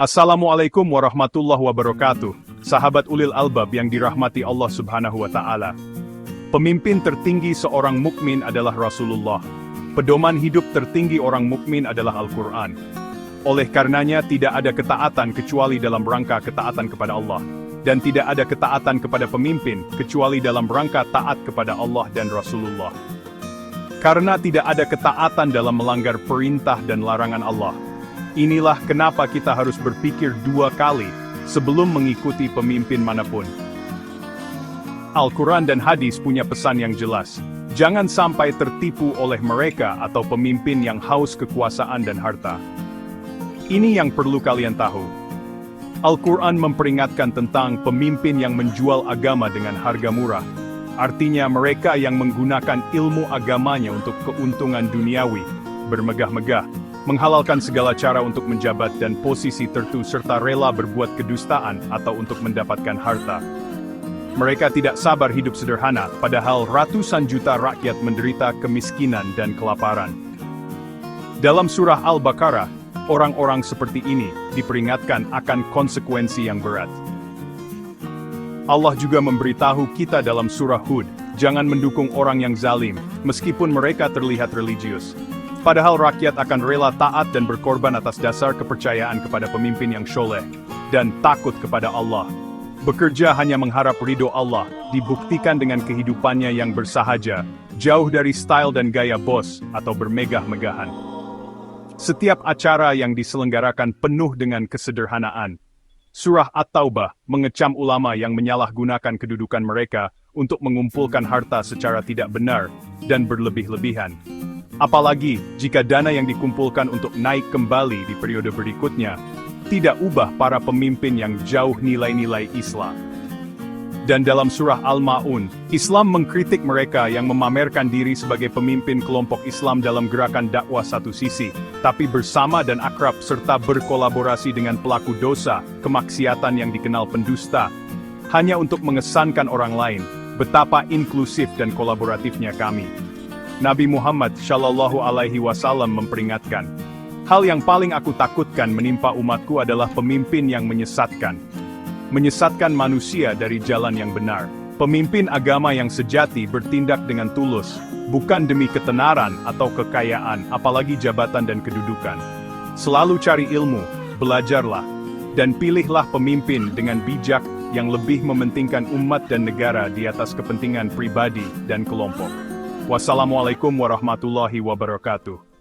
Assalamualaikum warahmatullahi wabarakatuh, sahabat ulil albab yang dirahmati Allah Subhanahu wa Ta'ala. Pemimpin tertinggi seorang mukmin adalah Rasulullah. Pedoman hidup tertinggi orang mukmin adalah Al-Quran. Oleh karenanya tidak ada ketaatan kecuali dalam rangka ketaatan kepada Allah, dan tidak ada ketaatan kepada pemimpin kecuali dalam rangka taat kepada Allah dan Rasulullah. Karena tidak ada ketaatan dalam melanggar perintah dan larangan Allah. Inilah kenapa kita harus berpikir dua kali sebelum mengikuti pemimpin manapun. Al-Quran dan hadis punya pesan yang jelas. Jangan sampai tertipu oleh mereka atau pemimpin yang haus kekuasaan dan harta. Ini yang perlu kalian tahu. Al-Quran memperingatkan tentang pemimpin yang menjual agama dengan harga murah. Artinya mereka yang menggunakan ilmu agamanya untuk keuntungan duniawi, bermegah-megah, menghalalkan segala cara untuk menjabat dan posisi tertentu serta rela berbuat kedustaan atau untuk mendapatkan harta. Mereka tidak sabar hidup sederhana, padahal ratusan juta rakyat menderita kemiskinan dan kelaparan. Dalam surah Al-Baqarah, orang-orang seperti ini diperingatkan akan konsekuensi yang berat. Allah juga memberitahu kita dalam surah Hud, jangan mendukung orang yang zalim, meskipun mereka terlihat religius. Padahal rakyat akan rela taat dan berkorban atas dasar kepercayaan kepada pemimpin yang syoleh, dan takut kepada Allah. Bekerja hanya mengharap ridho Allah, dibuktikan dengan kehidupannya yang bersahaja, jauh dari style dan gaya bos atau bermegah-megahan. Setiap acara yang diselenggarakan penuh dengan kesederhanaan. Surah At-Taubah mengecam ulama yang menyalahgunakan kedudukan mereka untuk mengumpulkan harta secara tidak benar dan berlebih-lebihan. Apalagi jika dana yang dikumpulkan untuk naik kembali di periode berikutnya, tidak ubah para pemimpin yang jauh nilai-nilai Islam. Dan dalam surah Al-Ma'un, Islam mengkritik mereka yang memamerkan diri sebagai pemimpin kelompok Islam dalam gerakan dakwah satu sisi, tapi bersama dan akrab serta berkolaborasi dengan pelaku dosa, kemaksiatan yang dikenal pendusta, hanya untuk mengesankan orang lain, betapa inklusif dan kolaboratifnya kami. Nabi Muhammad Shallallahu Alaihi Wasallam memperingatkan, hal yang paling aku takutkan menimpa umatku adalah pemimpin yang menyesatkan manusia dari jalan yang benar. Pemimpin agama yang sejati bertindak dengan tulus, bukan demi ketenaran atau kekayaan, apalagi jabatan dan kedudukan. Selalu cari ilmu, belajarlah, dan pilihlah pemimpin dengan bijak yang lebih mementingkan umat dan negara di atas kepentingan pribadi dan kelompok. Wassalamualaikum warahmatullahi wabarakatuh.